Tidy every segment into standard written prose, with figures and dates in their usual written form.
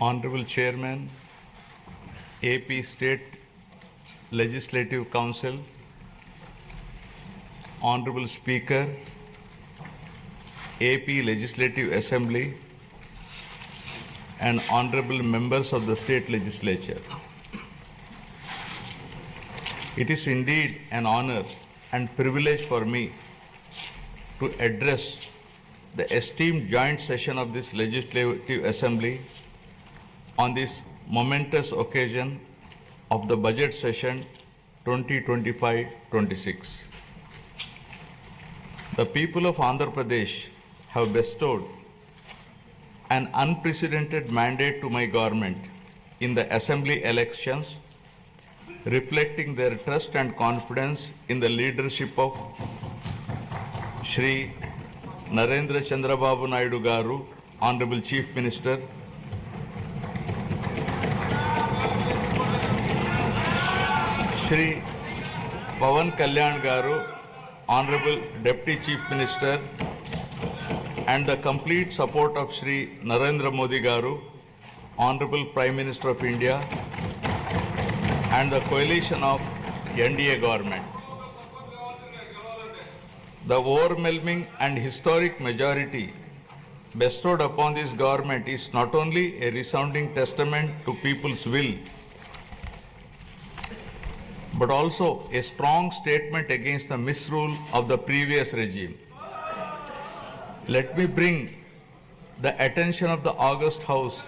Honorable Chairman, AP State Legislative Council, Honorable Speaker, AP Legislative Assembly, and Honorable Members of the State Legislature. It is indeed an honor and privilege for me to address the esteemed joint session of this Legislative Assembly on this momentous occasion of the budget session 2025-26. The people of Andhra Pradesh have bestowed an unprecedented mandate to my government in the assembly elections, reflecting their trust and confidence in the leadership of Shri Narendra Chandrababu Naidu Garu, Honorable Chief Minister, Shri Pawan Kalyan Garu, Honorable Deputy Chief Minister, and the complete support of Shri Narendra Modi Garu, Honorable Prime Minister of India, and the coalition of NDA government. The overwhelming and historic majority bestowed upon this government is not only a resounding testament to people's will, but also a strong statement against the misrule of the previous regime. Let me bring the attention of the August House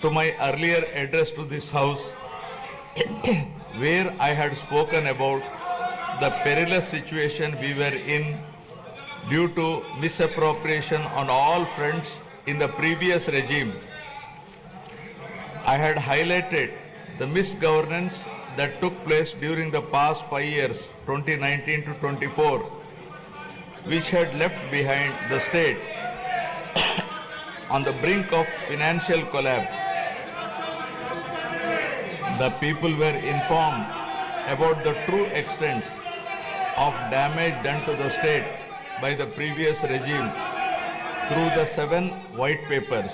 to my earlier address to this House, where I had spoken about the perilous situation we were in due to misappropriation on all fronts in the previous regime. I had highlighted the misgovernance that took place during the past 5 years, 2019 to 24, which had left behind the state on the brink of financial collapse. The people were informed about the true extent of damage done to the state by the previous regime through the 7 white papers.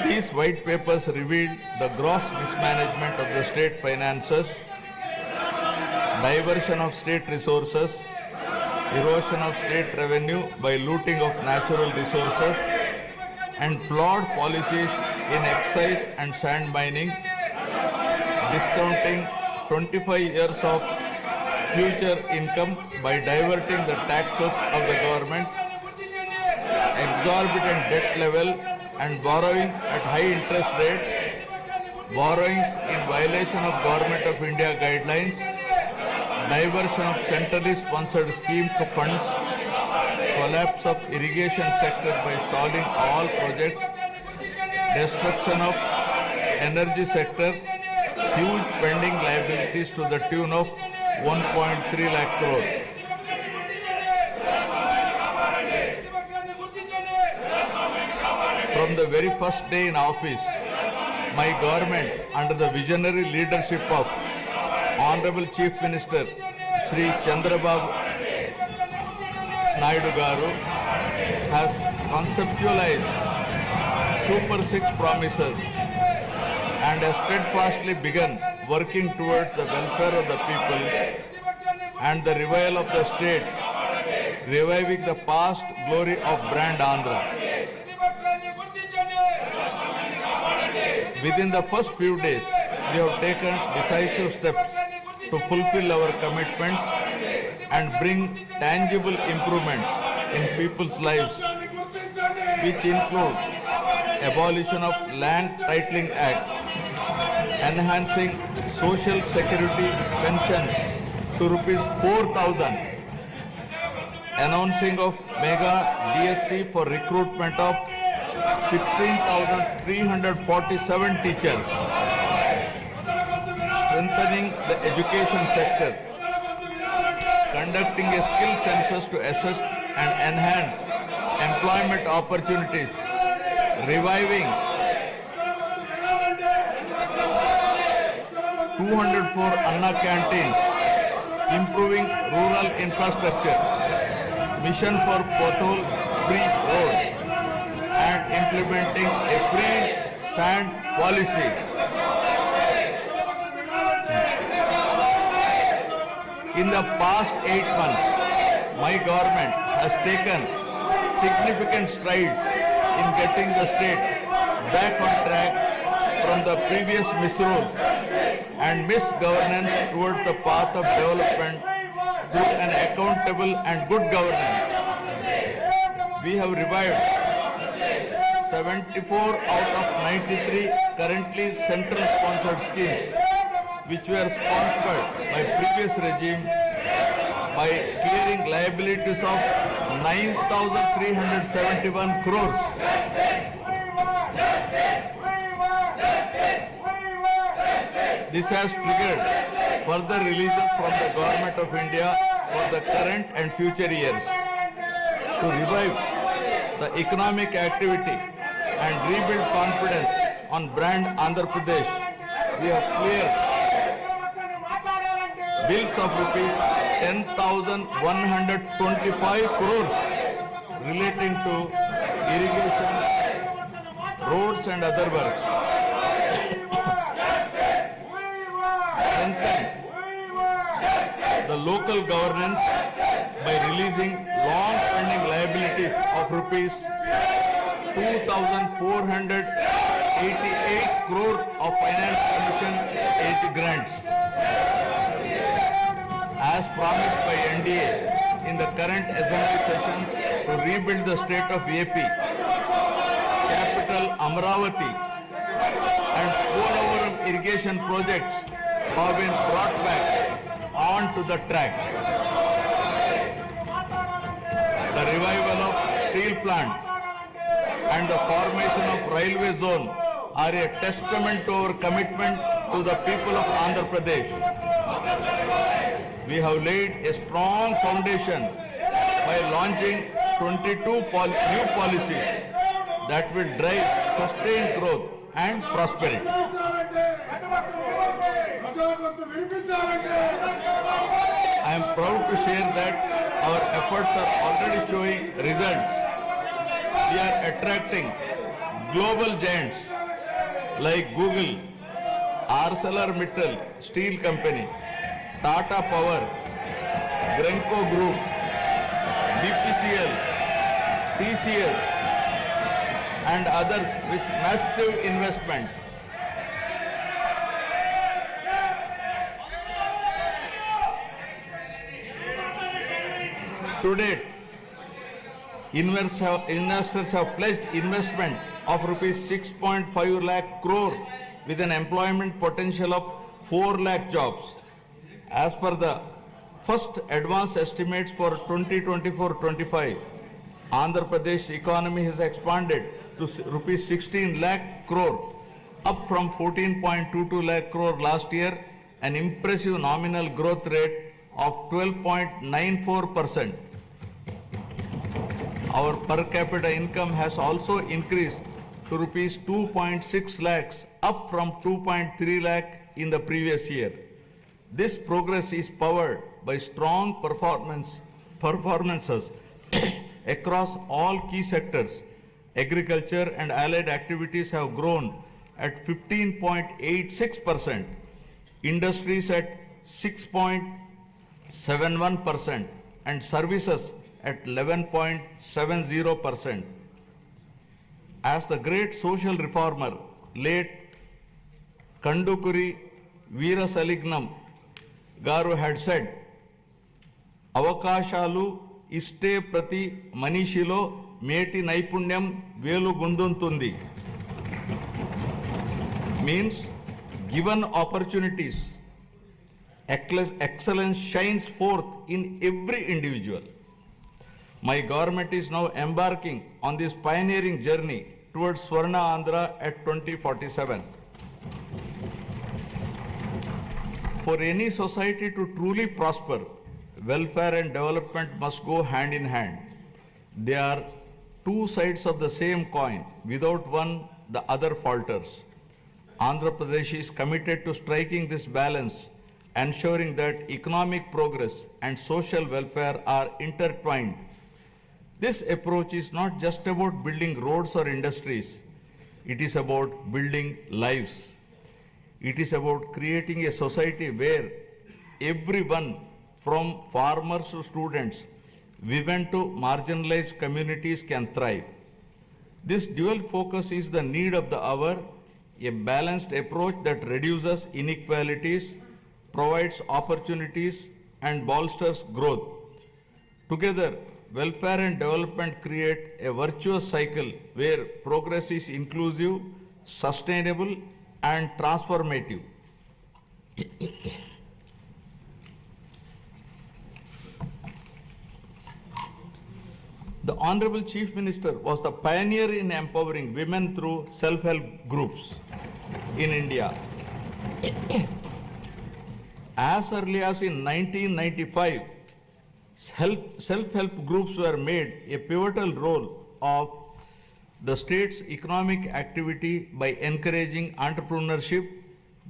These white papers revealed the gross mismanagement of the state finances, diversion of state resources, erosion of state revenue by looting of natural resources, and flawed policies in excise and sand mining, discounting 25 years of future income by diverting the taxes of the government, exorbitant debt level and borrowing at high interest rate, borrowings in violation of Government of India guidelines, diversion of centrally sponsored scheme funds, collapse of irrigation sector by stalling all projects, destruction of energy sector, huge pending liabilities to the tune of 1.3 lakh crore. From the very first day in office, my government, under the visionary leadership of Honorable Chief Minister Shri Chandrababu Naidu Garu, has conceptualized Super 6 promises and has steadfastly begun working towards the welfare of the people and the revival of the state, reviving the past glory of brand Andhra. Within the first few days, we have taken decisive steps to fulfill our commitments and bring tangible improvements in people's lives, which include abolition of Land Titling Act, enhancing social security pensions to rupees 4,000, announcing of mega DSC for recruitment of 16,347 teachers, strengthening the education sector, conducting a skill census to assess and enhance employment opportunities, reviving 204 Anna canteens, improving rural infrastructure, mission for pothole-free roads, and implementing a free sand policy. In the past 8 months, my government has taken significant strides in getting the state back on track from the previous misrule and misgovernance towards the path of development through an accountable and good governance. We have revived 74 out of 93 currently central sponsored schemes which were sponsored by previous regime by clearing liabilities of 9,371 crores. This has triggered further releases from the Government of India for the current and future years. To revive the economic activity and rebuild confidence on brand Andhra Pradesh, we have cleared bills of rupees 10,125 crores relating to irrigation, roads and other works. Strengthen the local governance by releasing long-pending liabilities of rupees 2,488 crore of finance commission age grants. As promised by NDA in the current assembly sessions to rebuild the state of AP, capital Amravati and Polavaram irrigation projects have been brought back onto the track. The revival of steel plant and the formation of railway zone are a testament to our commitment to the people of Andhra Pradesh. We have laid a strong foundation by launching 22 new policies that will drive sustained growth and prosperity. I am proud to share that our efforts are already showing results. We are attracting global giants like Google, ArcelorMittal Steel Company, Tata Power, Grenco Group, BPCL, TCL, and others with massive investments. To date, investors have pledged investment of rupees 6.5 lakh crore with an employment potential of 4 lakh jobs. As per the first advance estimates for 2024-25, Andhra Pradesh economy has expanded to rupees 16 lakh crore, up from 14.22 lakh crore last year, an impressive nominal growth rate of 12.94%. Our per capita income has also increased to rupees 2.6 lakhs, up from 2.3 lakh in the previous year. This progress is powered by strong performances across all key sectors. Agriculture and allied activities have grown at 15.86%, industries at 6.71%, and services at 11.70%. As the great social reformer, late Kandukuri Veerasalignam Garu had said, Avakashalu iste prati manishilo meti naipunyam velu gunduntundi. Means, given opportunities, excellence shines forth in every individual. My government is now embarking on this pioneering journey towards Swarna Andhra at 2047. For any society to truly prosper, welfare and development must go hand in hand. They are two sides of the same coin. Without one, the other falters. Andhra Pradesh is committed to striking this balance, ensuring that economic progress and social welfare are intertwined. This approach is not just about building roads or industries. It is about building lives. It is about creating a society where everyone, from farmers to students, women to marginalized communities, can thrive. This dual focus is the need of the hour, a balanced approach that reduces inequalities, provides opportunities, and bolsters growth. Together, welfare and development create a virtuous cycle where progress is inclusive, sustainable, and transformative. The Honorable Chief Minister was the pioneer in empowering women through self-help groups in India. As early as in 1995, self-help groups were made a pivotal role of the state's economic activity by encouraging entrepreneurship,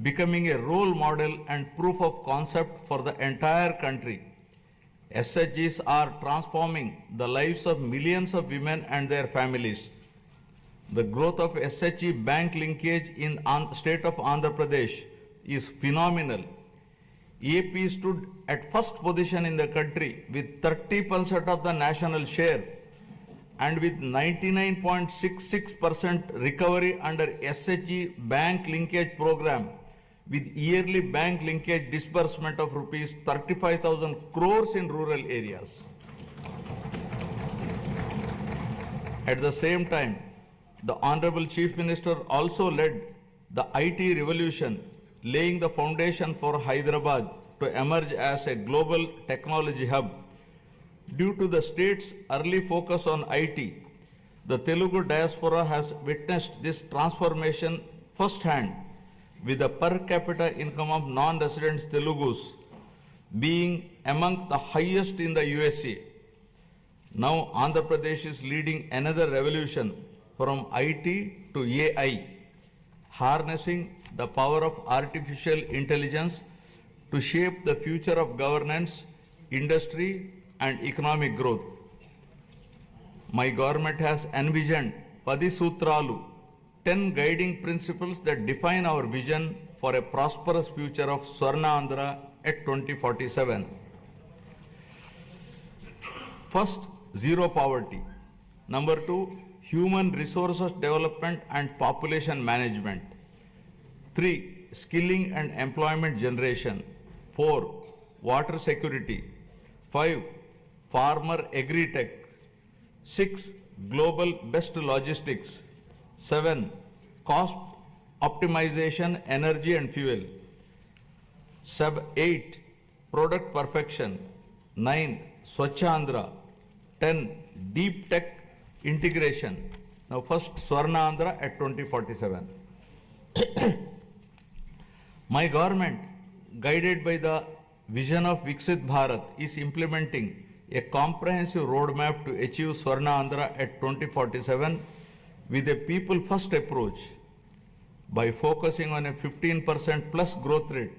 becoming a role model and proof of concept for the entire country. SHGs are transforming the lives of millions of women and their families. The growth of SHG bank linkage in state of Andhra Pradesh is phenomenal. AP stood at first position in the country with 30% of the national share and with 99.66% recovery under SHG bank linkage program, with yearly bank linkage disbursement of rupees 35,000 crores in rural areas. At the same time, the Honorable Chief Minister also led the IT revolution, laying the foundation for Hyderabad to emerge as a global technology hub. Due to the state's early focus on IT, the Telugu diaspora has witnessed this transformation firsthand, with the per capita income of non-resident Telugus being among the highest in the USA. Now Andhra Pradesh is leading another revolution from IT to AI, harnessing the power of artificial intelligence to shape the future of governance, industry, and economic growth. My government has envisioned Padi Sutralu, 10 guiding principles that define our vision for a prosperous future of Swarna Andhra at 2047. First, zero poverty. Number 2, human resources development and population management. 3, skilling and employment generation. 4, water security. 5, farmer agritech. 6, global best logistics. 7, cost optimization, energy and fuel. 8, product perfection. 9, Swachhandra. 10, deep tech integration. Now first, Swarna Andhra at 2047. My government, guided by the vision of Viksit Bharat, is implementing a comprehensive roadmap to achieve Swarna Andhra at 2047 with a people-first approach. By focusing on a 15% plus growth rate,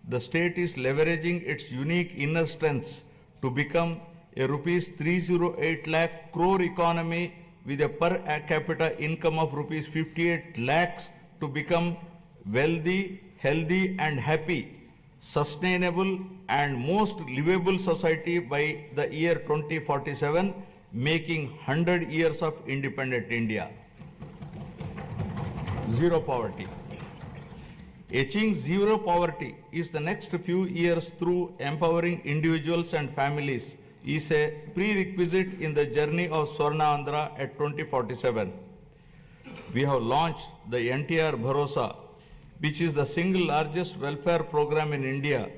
the state is leveraging its unique inner strengths to become a rupees 308 lakh crore economy with a per capita income of rupees 58 lakhs to become wealthy, healthy and happy, sustainable and most livable society by the year 2047, making 100 years of independent India. Zero poverty. Achieving zero poverty is the next few years through empowering individuals and families is a prerequisite in the journey of Swarna Andhra at 2047. We have launched the NTR Bharosa, which is the single largest welfare program in India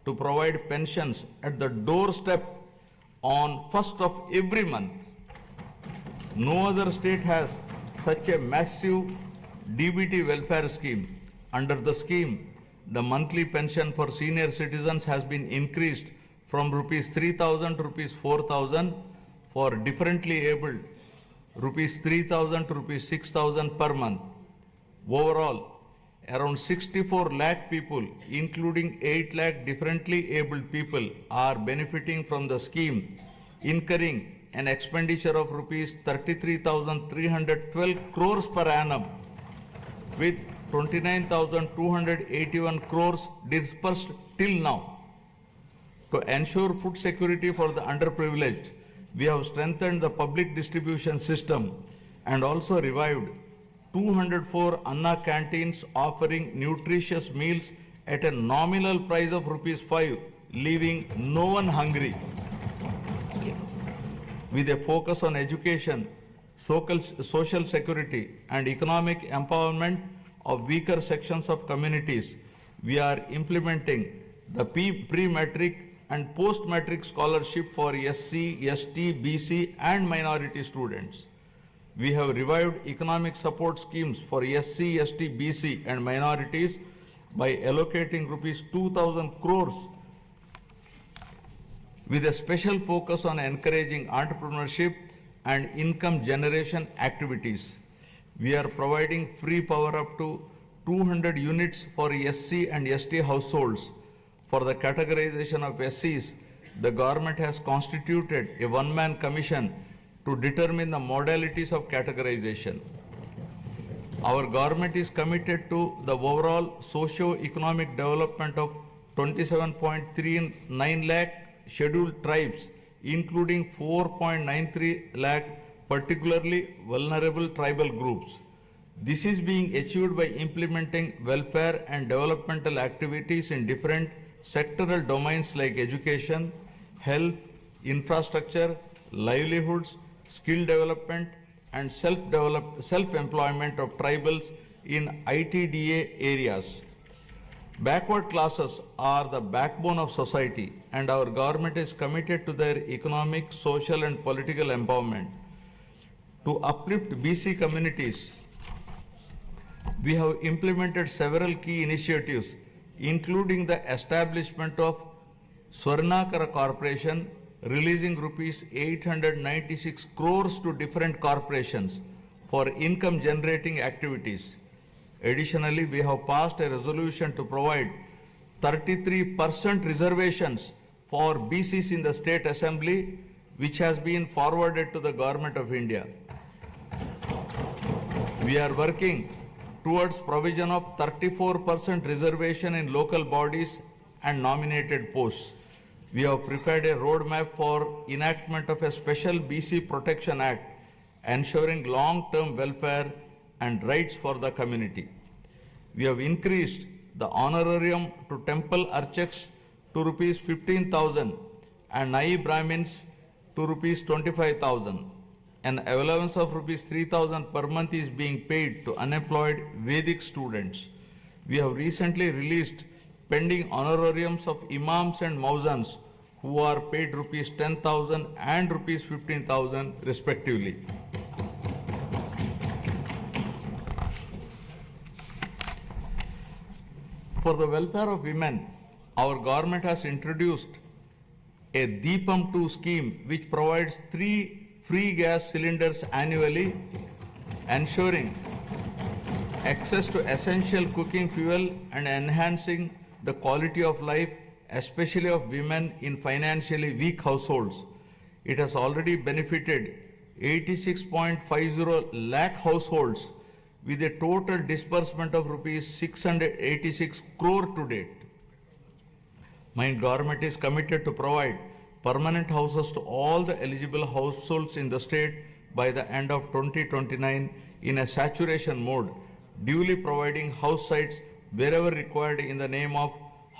to provide pensions at the doorstep on 1st of every month. No other state has such a massive DBT welfare scheme. Under the scheme, the monthly pension for senior citizens has been increased from rupees 3,000 to rupees 4,000, for differently abled rupees 3,000 to rupees 6,000 per month. Overall, around 64 lakh people, including 8 lakh differently abled people, are benefiting from the scheme, incurring an expenditure of rupees 33,312 crores per annum with 29,281 crores dispersed till now. To ensure food security for the underprivileged, we have strengthened the public distribution system and also revived 204 Anna canteens offering nutritious meals at a nominal price of ₹5, leaving no one hungry. With a focus on education, social security, and economic empowerment of weaker sections of communities, we are implementing the pre-matric and post-matric scholarship for SC, ST, BC, and minority students. We have revived economic support schemes for SC, ST, BC, and minorities by allocating ₹2,000 crores with a special focus on encouraging entrepreneurship and income generation activities. We are providing free power up to 200 units for SC and ST households. For the categorization of SCs, the government has constituted a one-man commission to determine the modalities of categorization. Our government is committed to the overall socio-economic development of 27.39 lakh scheduled tribes, including 4.93 lakh particularly vulnerable tribal groups. This is being achieved by implementing welfare and developmental activities in different sectoral domains like education, health, infrastructure, livelihoods, skill development, and self-employment of tribals in ITDA areas. Backward classes are the backbone of society, and our government is committed to their economic, social, and political empowerment. To uplift BC communities, we have implemented several key initiatives, including the establishment of Swarnakara Corporation, releasing ₹896 crores to different corporations for income generating activities. Additionally, we have passed a resolution to provide 33% reservations for BCs in the State Assembly, which has been forwarded to the Government of India. We are working towards provision of 34% reservation in local bodies and nominated posts. We have prepared a roadmap for enactment of a special BC Protection Act, ensuring long-term welfare and rights for the community. We have increased the honorarium to temple archaks to ₹15,000 and Nai Brahmins to ₹25,000. An allowance of ₹3,000 per month is being paid to unemployed Vedic students. We have recently released pending honorariums of imams and mauzans who are paid ₹10,000 and ₹15,000 respectively. For the welfare of women, our government has introduced a Deepam 2 scheme which provides 3 free gas cylinders annually, ensuring access to essential cooking fuel and enhancing the quality of life, especially of women in financially weak households. It has already benefited 86.50 lakh households with a total disbursement of ₹686 crore to date. My government is committed to provide permanent houses to all the eligible households in the state by the end of 2029 in a saturation mode, duly providing house sites wherever required in the name of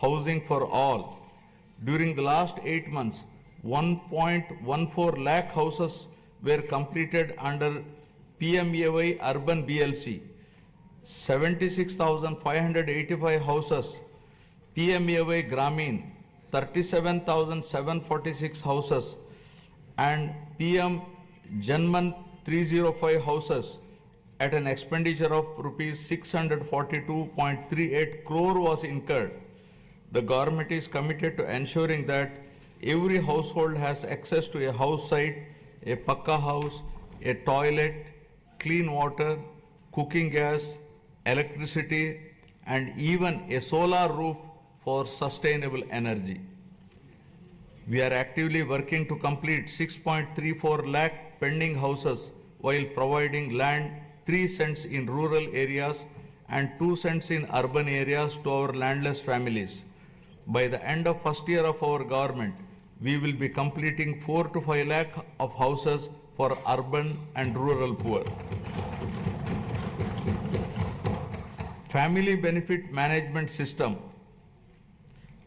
housing for all. During the last 8 months, 1.14 lakh houses were completed under PMAY Urban BLC, 76,585 houses, PMAY Grameen, 37,746 houses, and PM Janman 305 houses at an expenditure of ₹642.38 crore was incurred. The government is committed to ensuring that every household has access to a house site, a pakka house, a toilet, clean water, cooking gas, electricity, and even a solar roof for sustainable energy. We are actively working to complete 6.34 lakh pending houses while providing land 3 cents in rural areas and 2 cents in urban areas to our landless families. By the end of first year of our government, we will be completing 4 to 5 lakh of houses for urban and rural poor. Family benefit management system.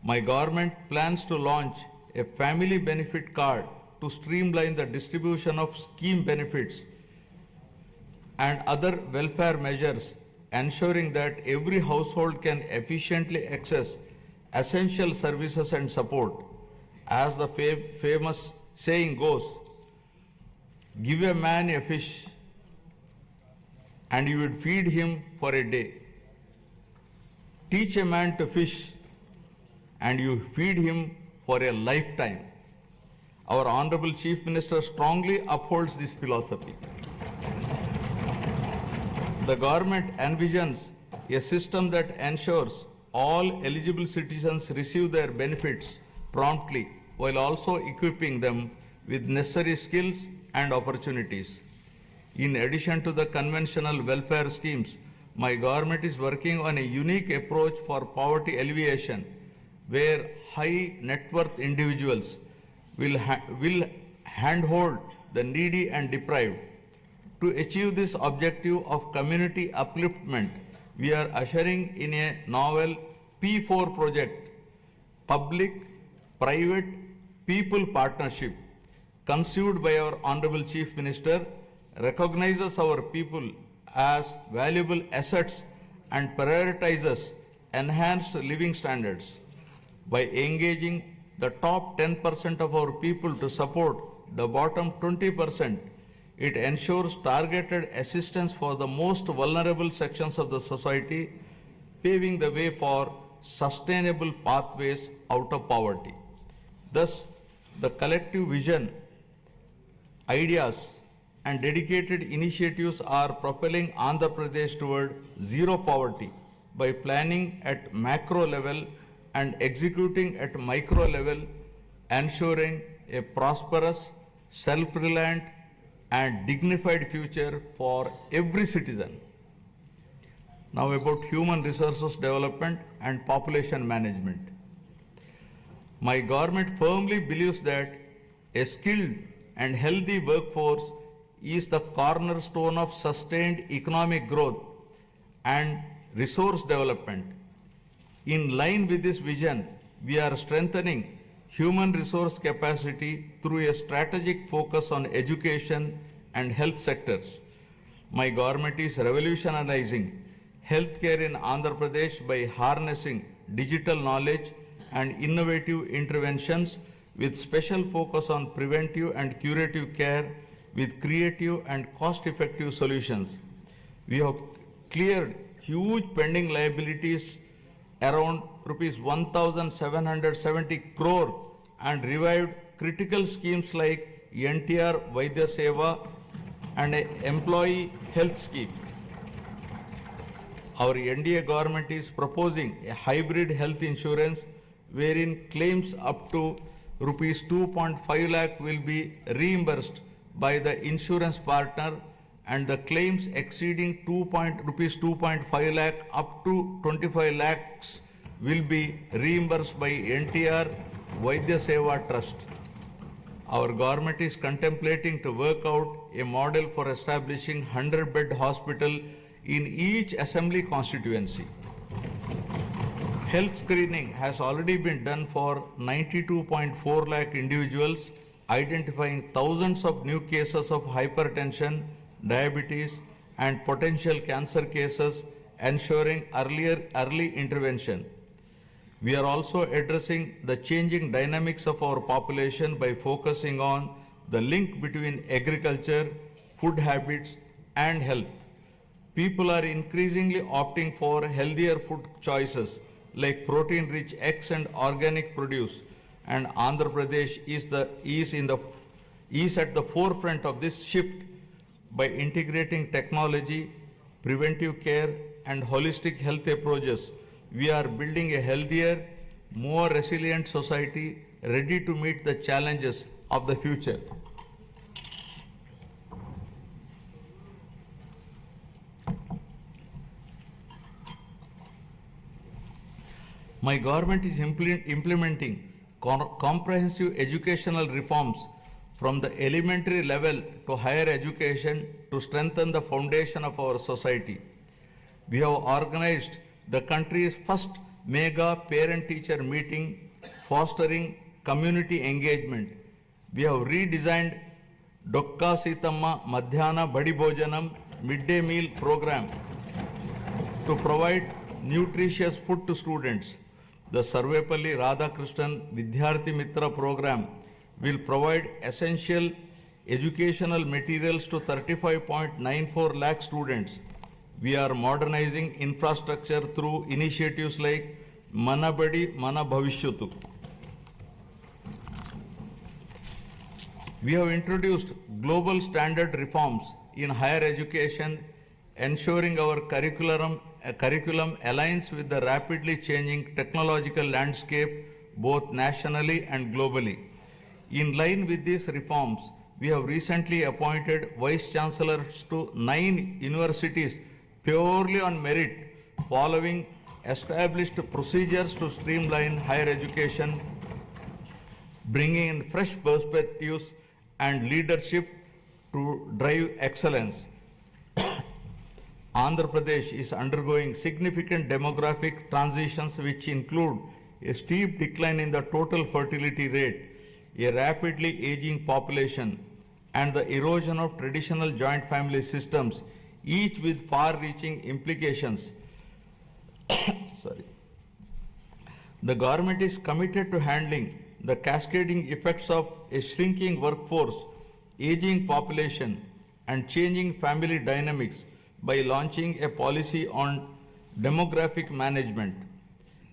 My government plans to launch a family benefit card to streamline the distribution of scheme benefits and other welfare measures, ensuring that every household can efficiently access essential services and support. As the famous saying goes, give a man a fish and you would feed him for a day. Teach a man to fish and you feed him for a lifetime. Our Honorable Chief Minister strongly upholds this philosophy. The government envisions a system that ensures all eligible citizens receive their benefits promptly while also equipping them with necessary skills and opportunities. In addition to the conventional welfare schemes, my government is working on a unique approach for poverty alleviation, where high net worth individuals will handhold the needy and deprived. To achieve this objective of community upliftment, we are ushering in a novel P4 project, public, private, people partnership, conceived by our Honorable Chief Minister, recognizes our people as valuable assets and prioritizes enhanced living standards. By engaging the top 10% of our people to support the bottom 20%, it ensures targeted assistance for the most vulnerable sections of the society, paving the way for sustainable pathways out of poverty. Thus, the collective vision, ideas, and dedicated initiatives are propelling Andhra Pradesh toward zero poverty by planning at macro level and executing at micro level, ensuring a prosperous, self-reliant, and dignified future for every citizen. Now about human resources development and population management. My government firmly believes that a skilled and healthy workforce is the cornerstone of sustained economic growth and resource development. In line with this vision, we are strengthening human resource capacity through a strategic focus on education and health sectors. My government is revolutionizing healthcare in Andhra Pradesh by harnessing digital knowledge and innovative interventions with special focus on preventive and curative care with creative and cost-effective solutions. We have cleared huge pending liabilities around rupees 1,770 crore and revived critical schemes like NTR Vaidya Seva and an employee health scheme. Our NDA government is proposing a hybrid health insurance wherein claims up to rupees 2.5 lakh will be reimbursed by the insurance partner and the claims exceeding rupees 2.5 lakh up to 25 lakhs will be reimbursed by NTR Vaidya Seva Trust. Our government is contemplating to work out a model for establishing 100-bed hospital in each assembly constituency. Health screening has already been done for 92.4 lakh individuals, identifying thousands of new cases of hypertension, diabetes, and potential cancer cases, ensuring early intervention. We are also addressing the changing dynamics of our population by focusing on the link between agriculture, food habits, and health. People are increasingly opting for healthier food choices like protein-rich eggs and organic produce, and Andhra Pradesh is at the forefront of this shift by integrating technology, preventive care, and holistic health approaches. We are building a healthier, more resilient society ready to meet the challenges of the future. My government is implementing comprehensive educational reforms from the elementary level to higher education to strengthen the foundation of our society. We have organized the country's first mega parent-teacher meeting, fostering community engagement. We have redesigned Dokka Sitama Madhyana Badi Bhojanam midday meal program to provide nutritious food to students. The Sarvepalli Radhakrishnan Vidyarthi Mitra program will provide essential educational materials to 35.94 lakh students. We are modernizing infrastructure through initiatives like Mana Badi Mana Bhavishyatu. We have introduced global standard reforms in higher education, ensuring our curriculum aligns with the rapidly changing technological landscape both nationally and globally. In line with these reforms, we have recently appointed vice chancellors to 9 universities purely on merit, following established procedures to streamline higher education, bringing in fresh perspectives and leadership to drive excellence. Andhra Pradesh is undergoing significant demographic transitions which include a steep decline in the total fertility rate, a rapidly aging population, and the erosion of traditional joint family systems, each with far-reaching implications. Sorry. The government is committed to handling the cascading effects of a shrinking workforce, aging population, and changing family dynamics by launching a policy on demographic management.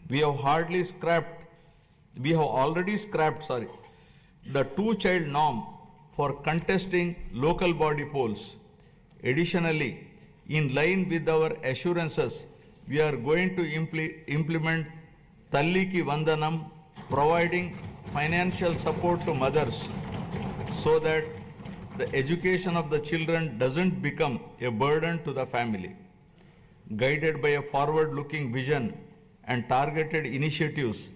We have already scrapped the two-child norm for contesting local body polls. Additionally, in line with our assurances, we are going to implement Talliki Vandanam, providing financial support to mothers so that the education of the children doesn't become a burden to the family. Guided by a forward-looking vision and targeted initiatives,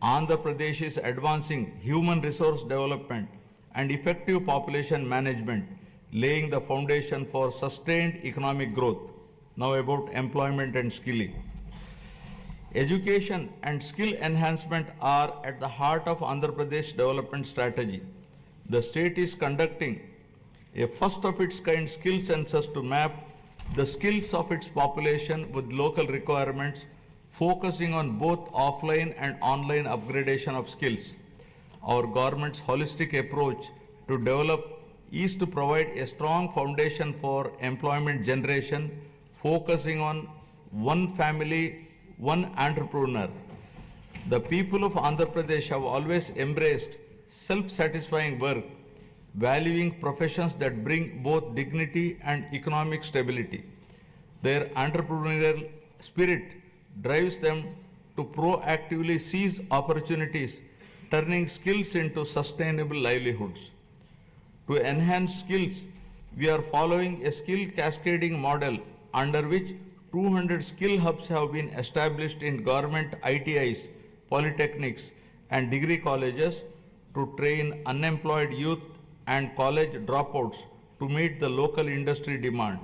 Andhra Pradesh is advancing human resource development and effective population management, laying the foundation for sustained economic growth. Now about employment and skilling. Education and skill enhancement are at the heart of Andhra Pradesh development strategy. The state is conducting a first of its kind skill census to map the skills of its population with local requirements, focusing on both offline and online upgradation of skills. Our government's holistic approach to develop is to provide a strong foundation for employment generation, focusing on one family, one entrepreneur. The people of Andhra Pradesh have always embraced self-satisfying work, valuing professions that bring both dignity and economic stability. Their entrepreneurial spirit drives them to proactively seize opportunities, turning skills into sustainable livelihoods. To enhance skills, we are following a skill cascading model under which 200 skill hubs have been established in government ITIs, polytechnics, and degree colleges to train unemployed youth and college dropouts to meet the local industry demand.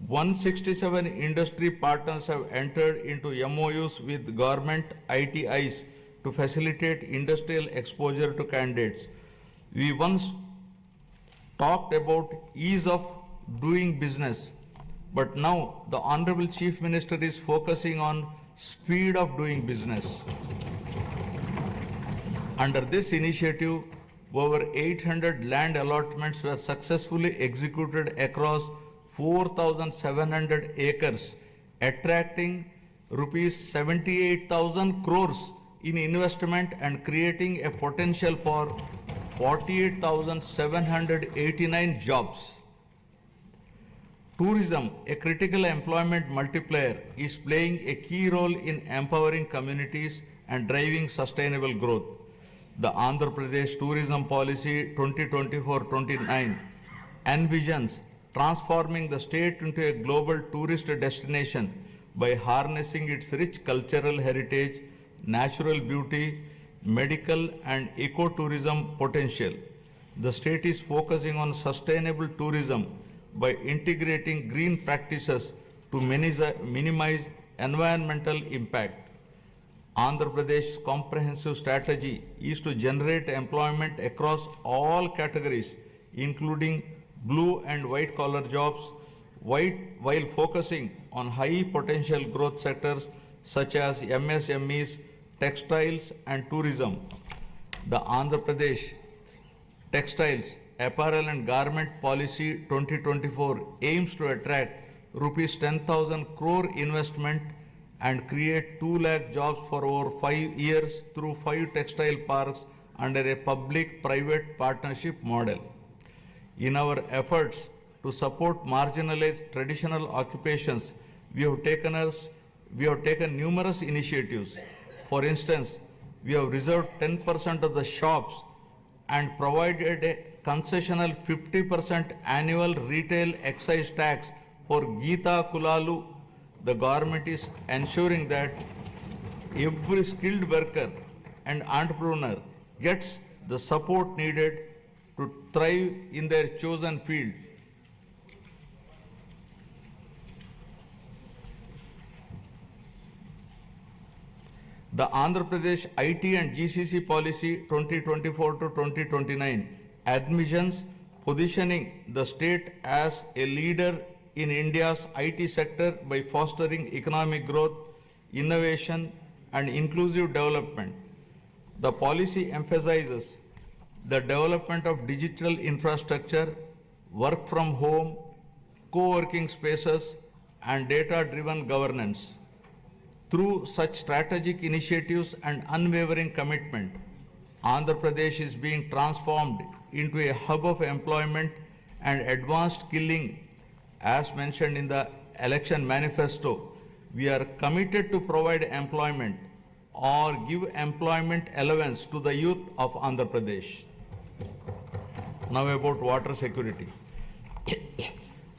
167 industry partners have entered into MOUs with government ITIs to facilitate industrial exposure to candidates. We once talked about ease of doing business, but now the Honorable Chief Minister is focusing on speed of doing business. Under this initiative, over 800 land allotments were successfully executed across 4,700 acres, attracting rupees 78,000 crores in investment and creating a potential for 48,789 jobs. Tourism, a critical employment multiplier, is playing a key role in empowering communities and driving sustainable growth. The Andhra Pradesh Tourism Policy 2024-29 envisions transforming the state into a global tourist destination by harnessing its rich cultural heritage, natural beauty, medical and ecotourism potential. The state is focusing on sustainable tourism by integrating green practices to minimize environmental impact. Andhra Pradesh's comprehensive strategy is to generate employment across all categories, including blue and white collar jobs, while focusing on high potential growth sectors such as MSMEs, textiles, and tourism. The Andhra Pradesh Textiles, Apparel and Garment Policy 2024 aims to attract rupees 10,000 crore investment and create 2 lakh jobs for over 5 years through 5 textile parks under a public-private partnership model. In our efforts to support marginalized traditional occupations, we have taken numerous initiatives. For instance, we have reserved 10% of the shops and provided a concessional 50% annual retail excise tax for Geeta Kulalu. The government is ensuring that every skilled worker and entrepreneur gets the support needed to thrive in their chosen field. The Andhra Pradesh IT and GCC policy 2024 to 2029 admissions positioning the state as a leader in India's IT sector by fostering economic growth, innovation, and inclusive development. The policy emphasizes the development of digital infrastructure, work from home, co-working spaces, and data-driven governance. Through such strategic initiatives and unwavering commitment, Andhra Pradesh is being transformed into a hub of employment and advanced skilling. As mentioned in the election manifesto, we are committed to provide employment or give employment allowance to the youth of Andhra Pradesh. Now about water security.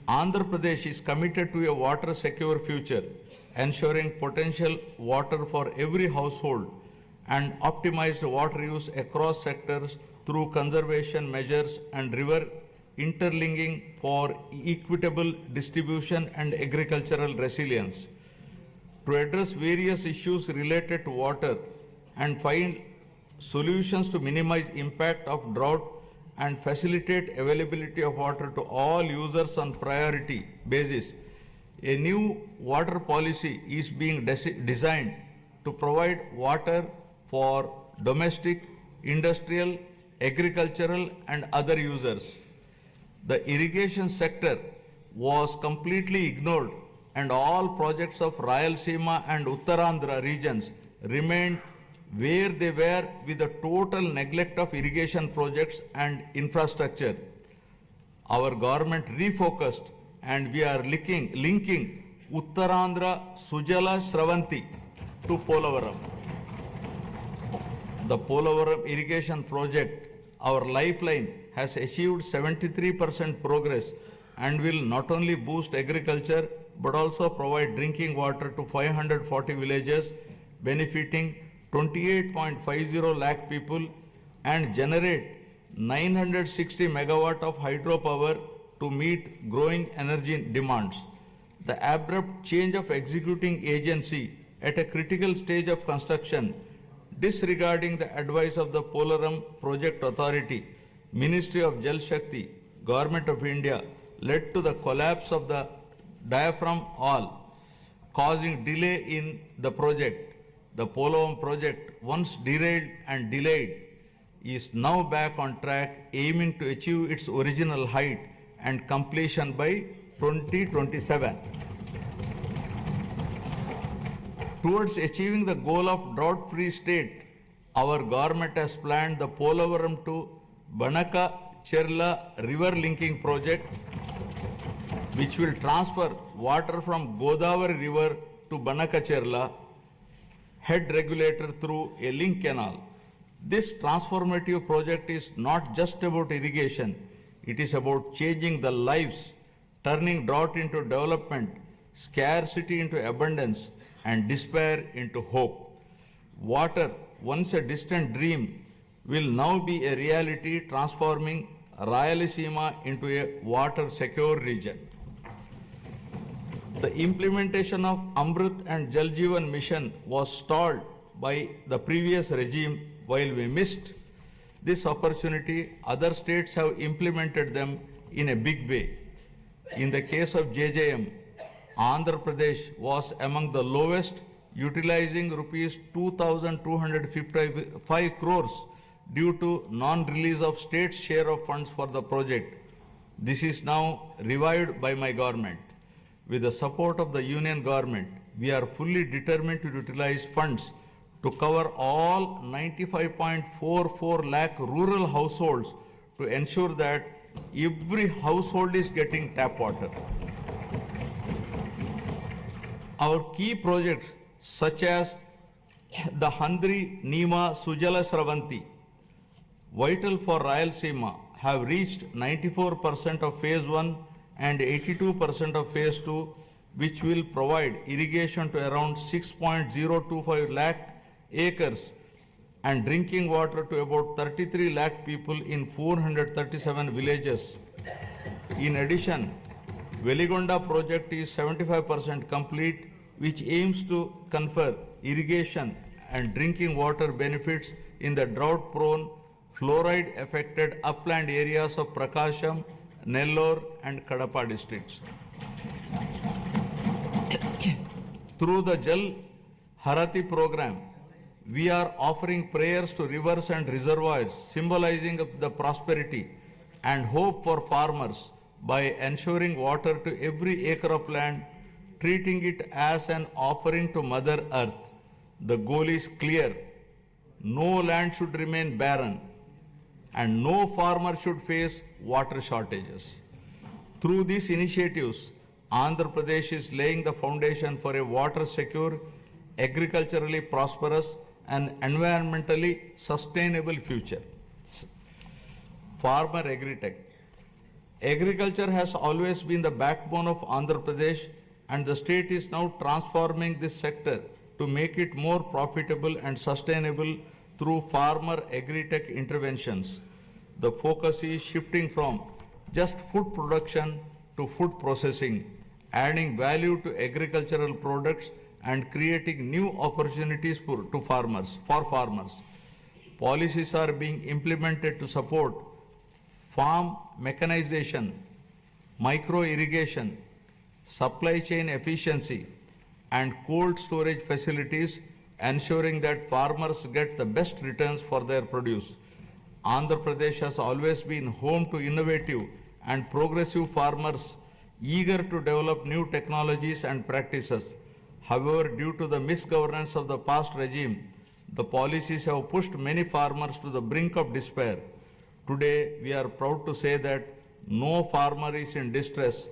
Andhra Pradesh is committed to a water secure future, ensuring potential water for every household and optimized water use across sectors through conservation measures and river interlinking for equitable distribution and agricultural resilience. To address various issues related to water and find solutions to minimize impact of drought and facilitate availability of water to all users on priority basis, a new water policy is being designed to provide water for domestic, industrial, agricultural, and other users. The irrigation sector was completely ignored, and all projects of Rayalaseema and Uttarandhra regions remained where they were with the total neglect of irrigation projects and infrastructure. Our government refocused and we are linking Uttarandhra Sujala Sravanti to Polavaram. The Polavaram irrigation project, our lifeline, has achieved 73% progress and will not only boost agriculture but also provide drinking water to 540 villages, benefiting 28.50 lakh people and generate 960 megawatt of hydropower to meet growing energy demands. The abrupt change of executing agency at a critical stage of construction, disregarding the advice of the Polaram Project Authority, Ministry of Jal Shakti, Government of India, led to the collapse of the diaphragm wall, causing delay in the project. The Polaram project, once derailed and delayed, is now back on track, aiming to achieve its original height and completion by 2027. Towards achieving the goal of drought-free state, our government has planned the Polavaram to Banaka Cherla river linking project, which will transfer water from Godavari river to Banaka Cherla head regulator through a link canal. This transformative project is not just about irrigation, it is about changing the lives, turning drought into development, scarcity into abundance, and despair into hope. Water, once a distant dream, will now be a reality, transforming Rayalaseema into a water-secure region. The implementation of Amrit and Jal Jeevan mission was stalled by the previous regime. While we missed this opportunity, other states have implemented them in a big way. In the case of JJM, Andhra Pradesh was among the lowest, utilizing rupees 2,255 crores due to non-release of state's share of funds for the project. This is now revived by my government. With the support of the union government, we are fully determined to utilize funds to cover all 95.44 lakh rural households to ensure that every household is getting tap water. Our key projects such as the Handri Nima Sujala Sravanti, vital for Rayalaseema, have reached 94% of phase 1 and 82% of phase 2, which will provide irrigation to around 6.025 lakh acres and drinking water to about 33 lakh people in 437 villages. In addition, Veligonda project is 75% complete, which aims to confer irrigation and drinking water benefits in the drought-prone, fluoride-affected upland areas of Prakasham, Nellore and Kadapa districts. Through the Jal Harati program, we are offering prayers to rivers and reservoirs, symbolizing the prosperity and hope for farmers by ensuring water to every acre of land, treating it as an offering to Mother Earth. The goal is clear. No land should remain barren, and no farmer should face water shortages. Through these initiatives, Andhra Pradesh is laying the foundation for a water-secure, agriculturally prosperous, and environmentally sustainable future. Farmer agritech. Agriculture has always been the backbone of Andhra Pradesh, and the state is now transforming this sector to make it more profitable and sustainable through farmer agritech interventions. The focus is shifting from just food production to food processing, adding value to agricultural products and creating new opportunities for farmers. Policies are being implemented to support farm mechanization, micro irrigation, supply chain efficiency, and cold storage facilities, ensuring that farmers get the best returns for their produce. Andhra Pradesh has always been home to innovative and progressive farmers eager to develop new technologies and practices. However, due to the misgovernance of the past regime, the policies have pushed many farmers to the brink of despair. Today, we are proud to say that no farmer is in distress,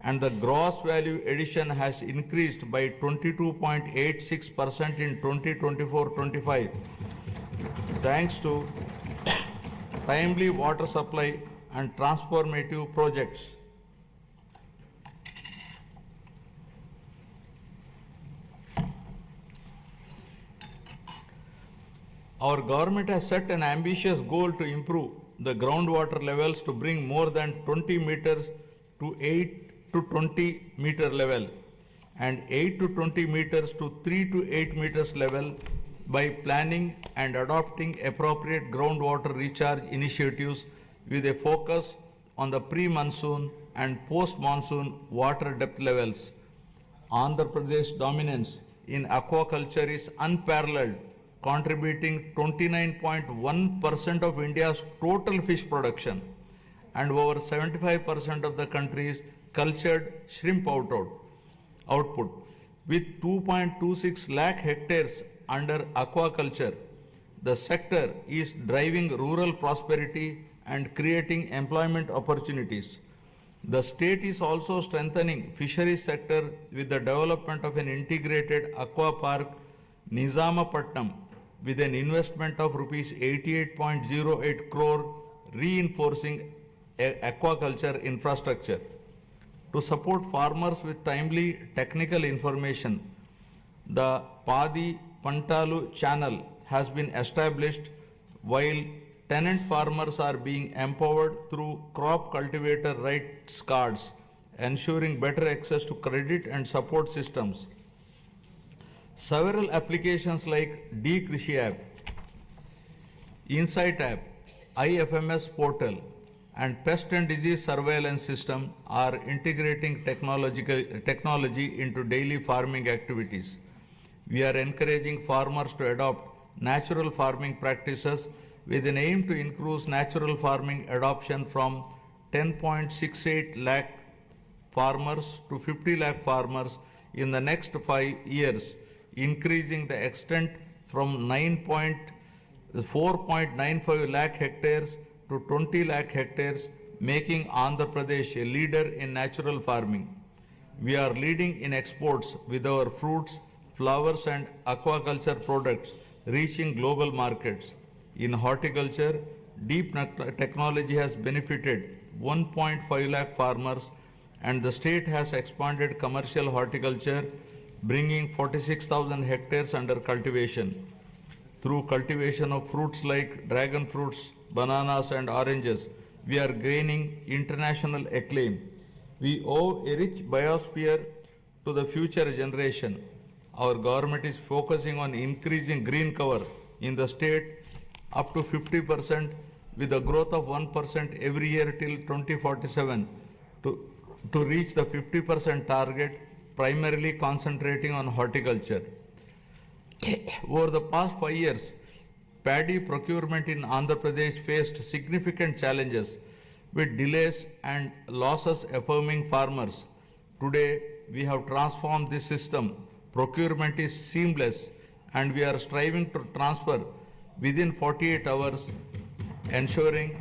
and the gross value addition has increased by 22.86% in 2024-25, thanks to timely water supply and transformative projects. Our government has set an ambitious goal to improve the groundwater levels to bring more than 20 meters to 8 to 20 meter level and 8 to 20 meters to 3 to 8 meters level by planning and adopting appropriate groundwater recharge initiatives with a focus on the pre-monsoon and post-monsoon water depth levels. Andhra Pradesh dominance in aquaculture is unparalleled, contributing 29.1% of India's total fish production and over 75% of the country's cultured shrimp output. With 2.26 lakh hectares under aquaculture, the sector is driving rural prosperity and creating employment opportunities. The state is also strengthening fisheries sector with the development of an integrated aqua park, Nizamapatnam, with an investment of rupees 88.08 crore, reinforcing aquaculture infrastructure. To support farmers with timely technical information, the Padi Pantalu channel has been established, while tenant farmers are being empowered through crop cultivator rights cards, ensuring better access to credit and support systems. Several applications like D-Krishi app, Insight app, IFMS portal, and pest and disease surveillance system are integrating technology into daily farming activities. We are encouraging farmers to adopt natural farming practices with an aim to increase natural farming adoption from 10.68 lakh farmers to 50 lakh farmers in the next 5 years, increasing the extent from 4.95 lakh hectares to 20 lakh hectares, making Andhra Pradesh a leader in natural farming. We are leading in exports with our fruits, flowers and aquaculture products reaching global markets. In horticulture, deep technology has benefited 1.5 lakh farmers, and the state has expanded commercial horticulture, bringing 46,000 hectares under cultivation. Through cultivation of fruits like dragon fruits, bananas and oranges, we are gaining international acclaim. We owe a rich biosphere to the future generation. Our government is focusing on increasing green cover in the state up to 50% with a growth of 1% every year till 2047 to reach the 50% target, primarily concentrating on horticulture. Over the past 5 years, paddy procurement in Andhra Pradesh faced significant challenges with delays and losses affirming farmers. Today, we have transformed this system. Procurement is seamless and we are striving to transfer within 48 hours, ensuring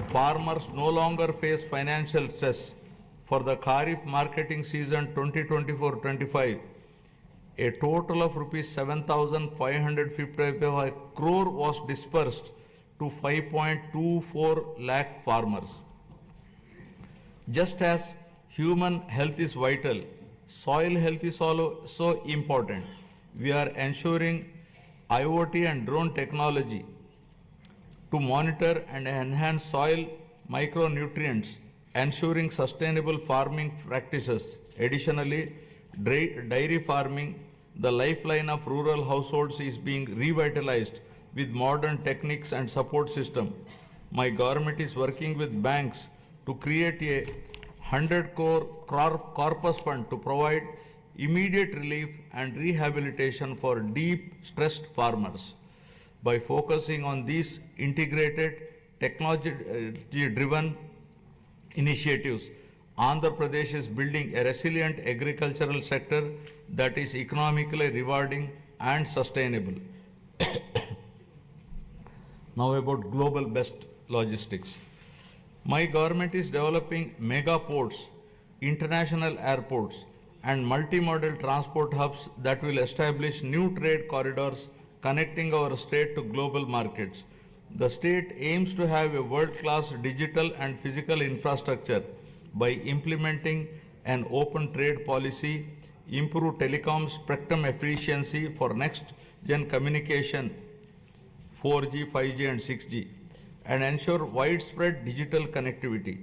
farmers no longer face financial stress. For the Kharif marketing season 2024-25, a total of rupees 7,555 crore was dispersed to 5.24 lakh farmers. Just as human health is vital, soil health is also important. We are ensuring IoT and drone technology to monitor and enhance soil micronutrients, ensuring sustainable farming practices. Additionally, dairy farming, the lifeline of rural households, is being revitalized with modern techniques and support system. My government is working with banks to create a 100 crore corpus fund to provide immediate relief and rehabilitation for deep stressed farmers. By focusing on these integrated technology-driven initiatives, Andhra Pradesh is building a resilient agricultural sector that is economically rewarding and sustainable. Now about global best logistics. My government is developing mega ports, international airports, and multimodal transport hubs that will establish new trade corridors connecting our state to global markets. The state aims to have a world-class digital and physical infrastructure by implementing an open trade policy, improve telecom spectrum efficiency for next-gen communication, 4G, 5G and 6G, and ensure widespread digital connectivity.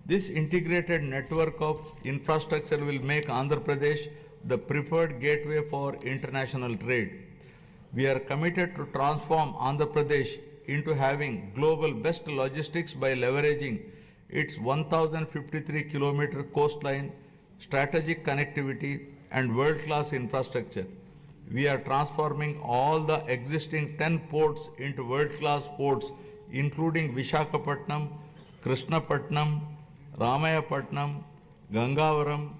This integrated network of infrastructure will make Andhra Pradesh the preferred gateway for international trade. We are committed to transform Andhra Pradesh into having global best logistics by leveraging its 1,053 kilometer coastline, strategic connectivity, and world-class infrastructure. We are transforming all the existing 10 ports into world-class ports, including Visakhapatnam, Krishnapatnam, Ramayapatnam, Gangavaram,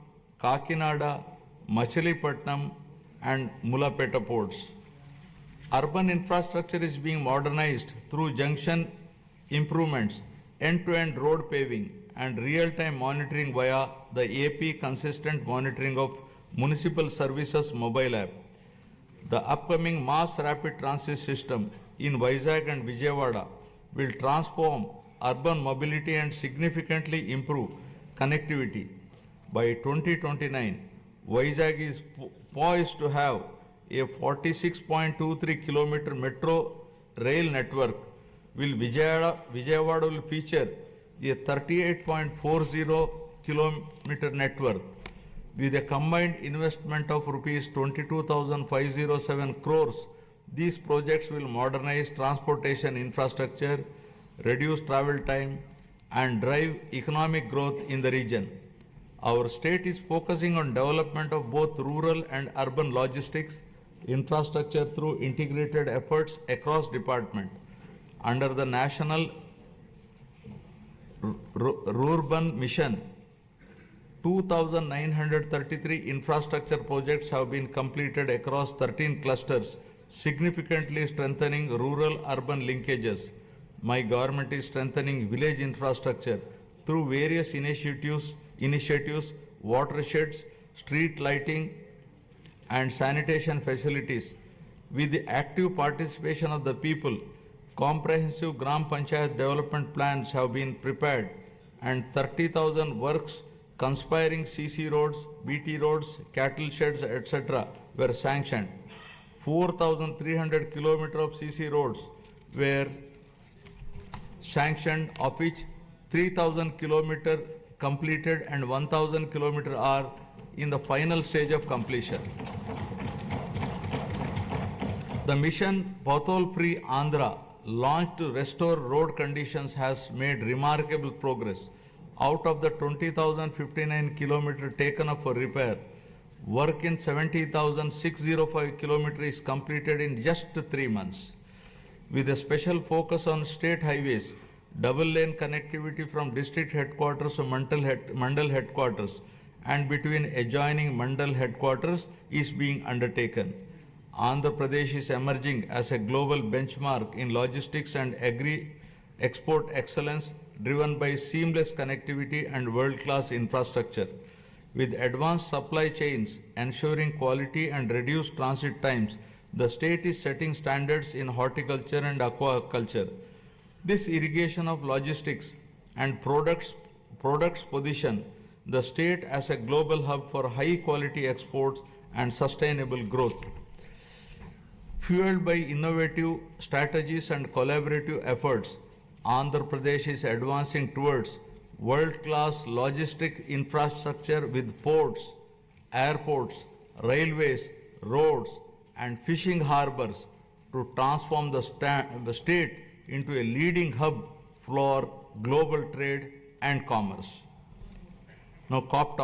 Kakinada, Machilipatnam, and Mulapeta ports. Urban infrastructure is being modernized through junction improvements, end-to-end road paving, and real-time monitoring via the AP Consistent Monitoring of Municipal Services mobile app. The upcoming mass rapid transit system in Vizag and Vijayawada will transform urban mobility and significantly improve connectivity. By 2029, Vizag is poised to have a 46.23 kilometer metro rail network, Vijayawada will feature a 38.40 kilometer network with a combined investment of rupees 22,507 crores. These projects will modernize transportation infrastructure, reduce travel time, and drive economic growth in the region. Our state is focusing on development of both rural and urban logistics infrastructure through integrated efforts across department. Under the National Rural Mission, 2,933 infrastructure projects have been completed across 13 clusters, significantly strengthening rural-urban linkages. My government is strengthening village infrastructure through various initiatives, watersheds, street lighting, and sanitation facilities. With the active participation of the people, comprehensive Gram Panchayat development plans have been prepared and 30,000 works conspiring CC roads, BT roads, cattle sheds, etc. were sanctioned. 4,300 kilometers of CC roads were sanctioned, of which 3,000 kilometers completed and 1,000 kilometers are in the final stage of completion. The mission Pothole Free Andhra, launched to restore road conditions, has made remarkable progress. Out of the 20,059 kilometers taken up for repair, work in 70,605 kilometers is completed in just 3 months. With a special focus on state highways, double lane connectivity from district headquarters to Mandal headquarters and between adjoining Mandal headquarters is being undertaken. Andhra Pradesh is emerging as a global benchmark in logistics and agri-export excellence, driven by seamless connectivity and world-class infrastructure. With advanced supply chains ensuring quality and reduced transit times, the state is setting standards in horticulture and aquaculture. This irrigation of logistics and products position the state as a global hub for high-quality exports and sustainable growth. Fueled by innovative strategies and collaborative efforts, Andhra Pradesh is advancing towards world-class logistic infrastructure with ports, airports, railways, roads, and fishing harbors to transform the state into a leading hub for global trade and commerce. Now, cost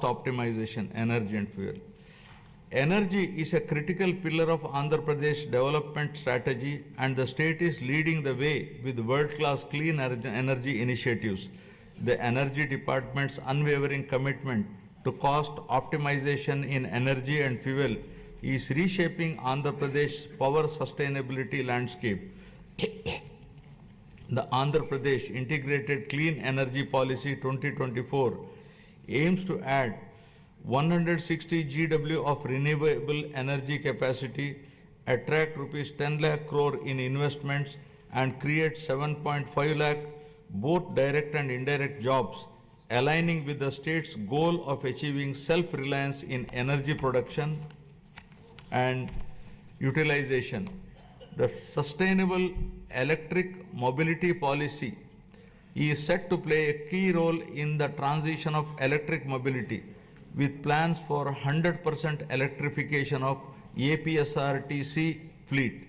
optimization, energy and fuel. Energy is a critical pillar of Andhra Pradesh development strategy, and the state is leading the way with world-class clean energy initiatives. The Energy Department's unwavering commitment to cost optimization in energy and fuel is reshaping Andhra Pradesh's power sustainability landscape. The Andhra Pradesh Integrated Clean Energy Policy 2024 aims to add 160 GW of renewable energy capacity, attract rupees 10 lakh crore in investments, and create 7.5 lakh both direct and indirect jobs, aligning with the state's goal of achieving self-reliance in energy production and utilization. The Sustainable Electric Mobility Policy is set to play a key role in the transition of electric mobility, with plans for 100% electrification of APSRTC fleet.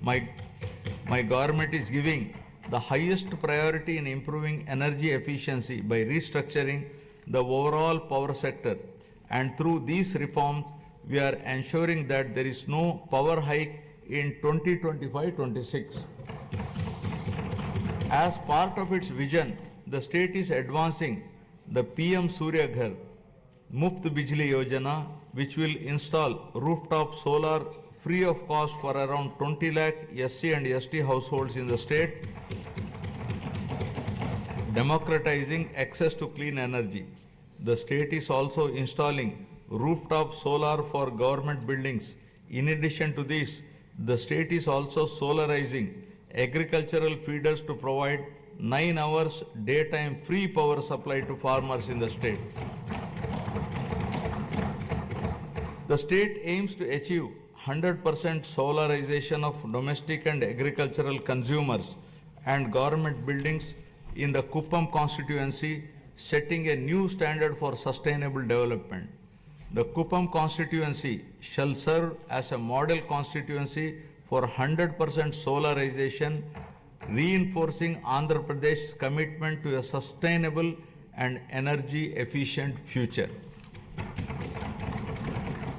My government is giving the highest priority in improving energy efficiency by restructuring the overall power sector, and through these reforms, we are ensuring that there is no power hike in 2025-26. As part of its vision, the state is advancing the PM Surya Ghar Muft Bijli Yojana, which will install rooftop solar free of cost for around 20 lakh SC and ST households in the state, democratizing access to clean energy. The state is also installing rooftop solar for government buildings. In addition to this, the state is also solarizing agricultural feeders to provide 9 hours daytime free power supply to farmers in the state. The state aims to achieve 100% solarization of domestic and agricultural consumers and government buildings in the Kuppam constituency, setting a new standard for sustainable development. The Kuppam constituency shall serve as a model constituency for 100% solarization, reinforcing Andhra Pradesh's commitment to a sustainable and energy efficient future.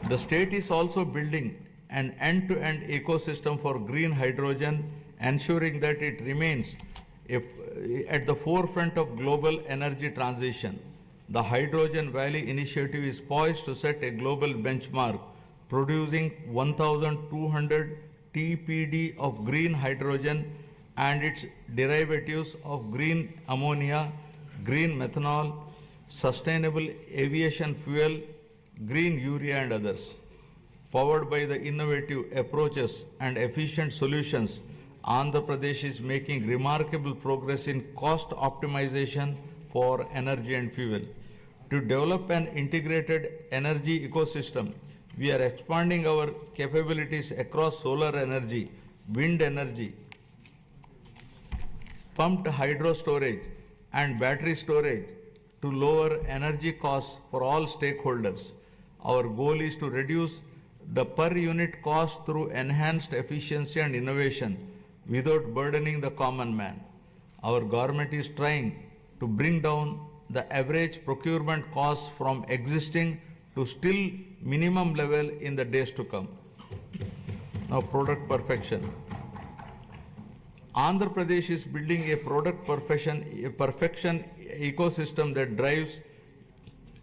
The state is also building an end-to-end ecosystem for green hydrogen, ensuring that it remains at the forefront of global energy transition. The Hydrogen Valley initiative is poised to set a global benchmark, producing 1,200 TPD of green hydrogen and its derivatives of green ammonia, green methanol, sustainable aviation fuel, green urea and others. Powered by the innovative approaches and efficient solutions, Andhra Pradesh is making remarkable progress in cost optimization for energy and fuel. To develop an integrated energy ecosystem, we are expanding our capabilities across solar energy, wind energy, pumped hydro storage, and battery storage to lower energy costs for all stakeholders. Our goal is to reduce the per unit cost through enhanced efficiency and innovation without burdening the common man. Our government is trying to bring down the average procurement costs from existing to still minimum level in the days to come. Now, product perfection. Andhra Pradesh is building a product perfection ecosystem that drives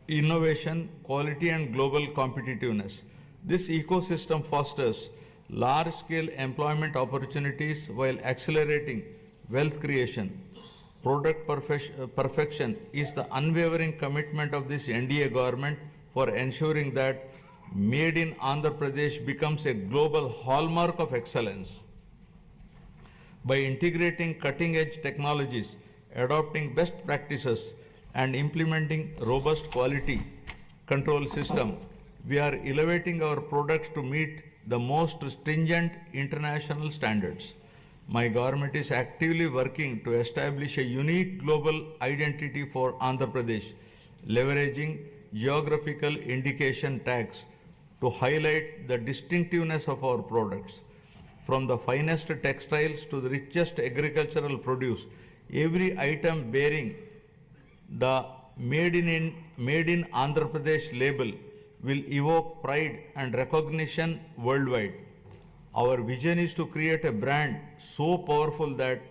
innovation, quality, and global competitiveness. This ecosystem fosters large-scale employment opportunities while accelerating wealth creation. Product perfection is the unwavering commitment of this NDA government for ensuring that Made in Andhra Pradesh becomes a global hallmark of excellence. By integrating cutting-edge technologies, adopting best practices, and implementing robust quality control system, we are elevating our products to meet the most stringent international standards. My government is actively working to establish a unique global identity for Andhra Pradesh, leveraging geographical indication tags to highlight the distinctiveness of our products. From the finest textiles to the richest agricultural produce, every item bearing the Made in Andhra Pradesh label will evoke pride and recognition worldwide. Our vision is to create a brand so powerful that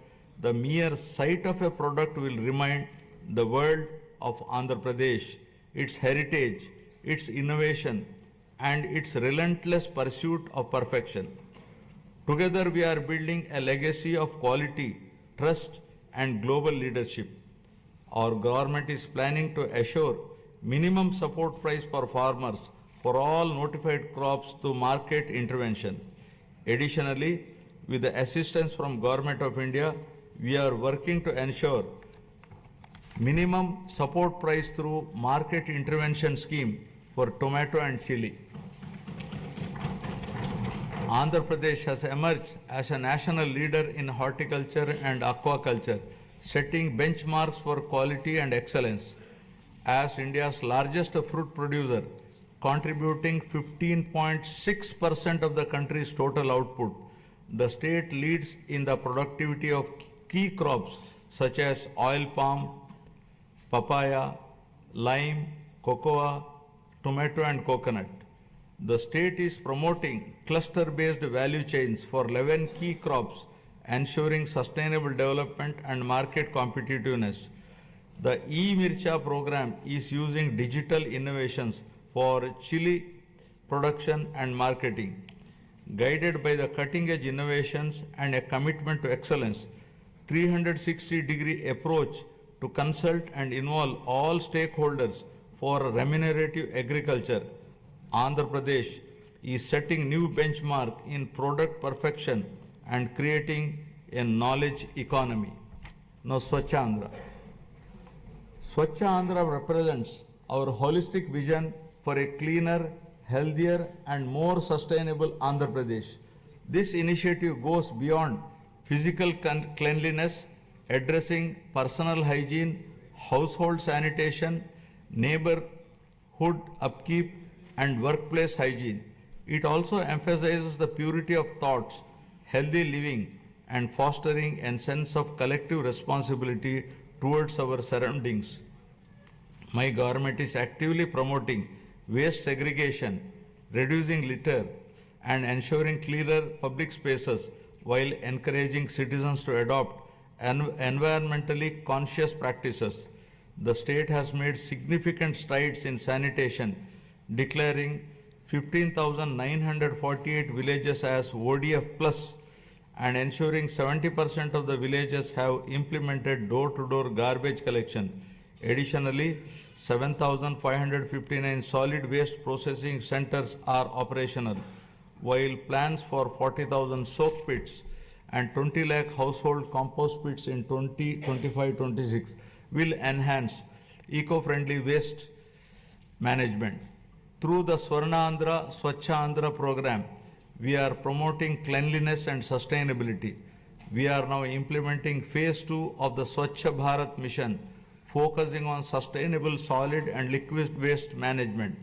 the mere sight of a product will remind the world of Andhra Pradesh, its heritage, its innovation, and its relentless pursuit of perfection. Together, we are building a legacy of quality, trust, and global leadership. Our government is planning to assure minimum support price for farmers for all notified crops through market intervention. Additionally, with the assistance from Government of India, we are working to ensure minimum support price through market intervention scheme for tomato and chili. Andhra Pradesh has emerged as a national leader in horticulture and aquaculture, setting benchmarks for quality and excellence. As India's largest fruit producer, contributing 15.6% of the country's total output, the state leads in the productivity of key crops such as oil palm, papaya, lime, cocoa, tomato, and coconut. The state is promoting cluster-based value chains for 11 key crops, ensuring sustainable development and market competitiveness. The e-Mircha program is using digital innovations for chili production and marketing. Guided by the cutting-edge innovations and a commitment to excellence, 360-degree approach to consult and involve all stakeholders for remunerative agriculture, Andhra Pradesh is setting new benchmark in product perfection and creating a knowledge economy. Now, Swachh Andhra. Swachh Andhra represents our holistic vision for a cleaner, healthier, and more sustainable Andhra Pradesh. This initiative goes beyond physical cleanliness, addressing personal hygiene, household sanitation, neighborhood upkeep, and workplace hygiene. It also emphasizes the purity of thoughts, healthy living, and fostering a sense of collective responsibility towards our surroundings. My government is actively promoting waste segregation, reducing litter, and ensuring cleaner public spaces while encouraging citizens to adopt environmentally conscious practices. The state has made significant strides in sanitation, declaring 15,948 villages as ODF plus and ensuring 70% of the villages have implemented door-to-door garbage collection. Additionally, 7,559 solid waste processing centers are operational, while plans for 40,000 soak pits and 20 lakh household compost pits in 2025-26 will enhance eco-friendly waste management. Through the Swarna Andhra Swachha Andhra program, we are promoting cleanliness and sustainability. We are now implementing phase 2 of the Swachha Bharat mission, focusing on sustainable solid and liquid waste management.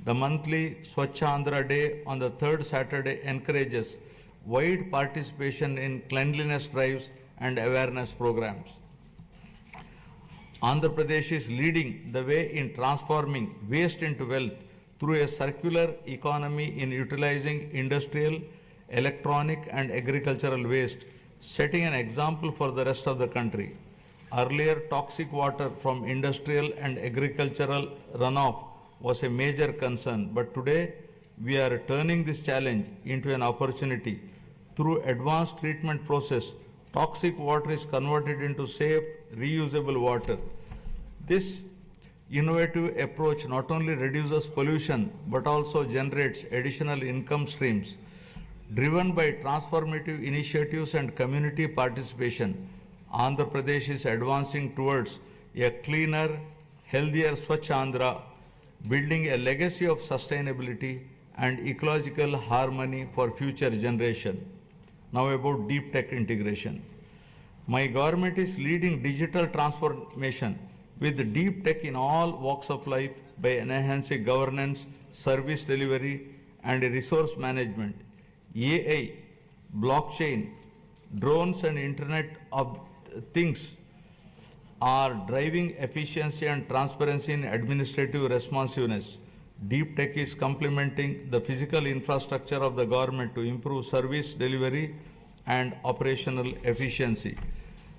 The monthly Swachha Andhra Day on the third Saturday encourages wide participation in cleanliness drives and awareness programs. Andhra Pradesh is leading the way in transforming waste into wealth through a circular economy in utilizing industrial, electronic, and agricultural waste, setting an example for the rest of the country. Earlier, toxic water from industrial and agricultural runoff was a major concern, but today we are turning this challenge into an opportunity. Through advanced treatment process, toxic water is converted into safe, reusable water. This innovative approach not only reduces pollution but also generates additional income streams. Driven by transformative initiatives and community participation, Andhra Pradesh is advancing towards a cleaner, healthier Swachh Andhra, building a legacy of sustainability and ecological harmony for future generation. Now about deep tech integration. My government is leading digital transformation with deep tech in all walks of life by enhancing governance, service delivery, and resource management. AI, blockchain, drones, and Internet of Things are driving efficiency and transparency in administrative responsiveness. Deep tech is complementing the physical infrastructure of the government to improve service delivery and operational efficiency.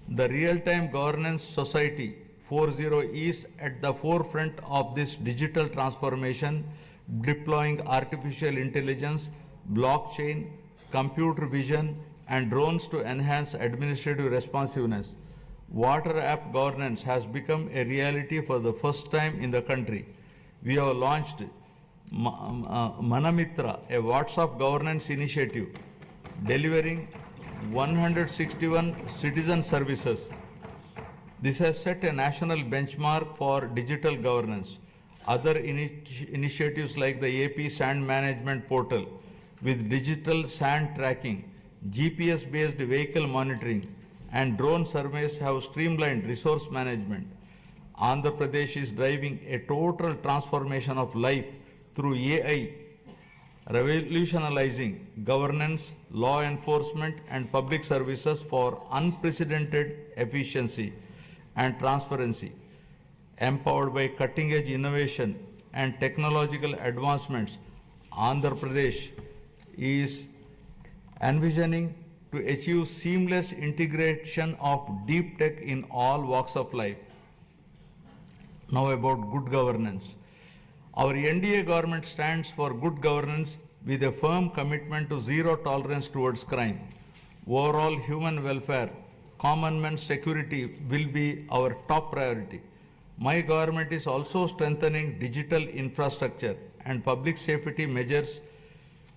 The Real-Time Governance Society 4.0 is at the forefront of this digital transformation, deploying artificial intelligence, blockchain, computer vision, and drones to enhance administrative responsiveness. Water app governance has become a reality for the first time in the country. We have launched Manamitra, a WhatsApp governance initiative, delivering 161 citizen services. This has set a national benchmark for digital governance. Other initiatives like the AP Sand Management Portal with digital sand tracking, GPS-based vehicle monitoring, and drone surveys have streamlined resource management. Andhra Pradesh is driving a total transformation of life through AI, revolutionizing governance, law enforcement, and public services for unprecedented efficiency and transparency. Empowered by cutting-edge innovation and technological advancements, Andhra Pradesh is envisioning to achieve seamless integration of deep tech in all walks of life. Now about good governance. Our NDA government stands for good governance with a firm commitment to zero tolerance towards crime. Overall human welfare, common man's security will be our top priority. My government is also strengthening digital infrastructure and public safety measures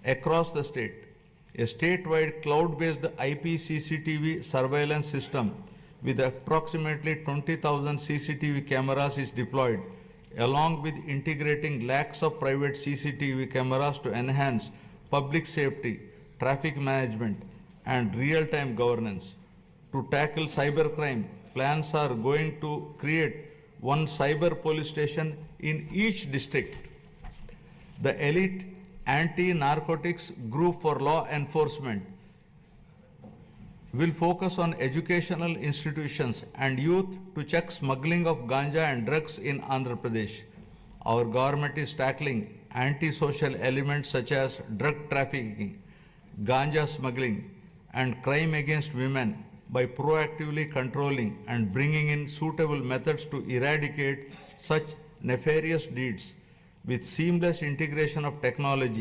across the state. A statewide cloud-based IP CCTV surveillance system with approximately 20,000 CCTV cameras is deployed, along with integrating lakhs of private CCTV cameras to enhance public safety, traffic management, and real-time governance. To tackle cybercrime, plans are going to create one cyber police station in each district. The elite anti-narcotics group for law enforcement will focus on educational institutions and youth to check smuggling of ganja and drugs in Andhra Pradesh. Our government is tackling anti-social elements such as drug trafficking, ganja smuggling, and crime against women by proactively controlling and bringing in suitable methods to eradicate such nefarious deeds. With seamless integration of technology,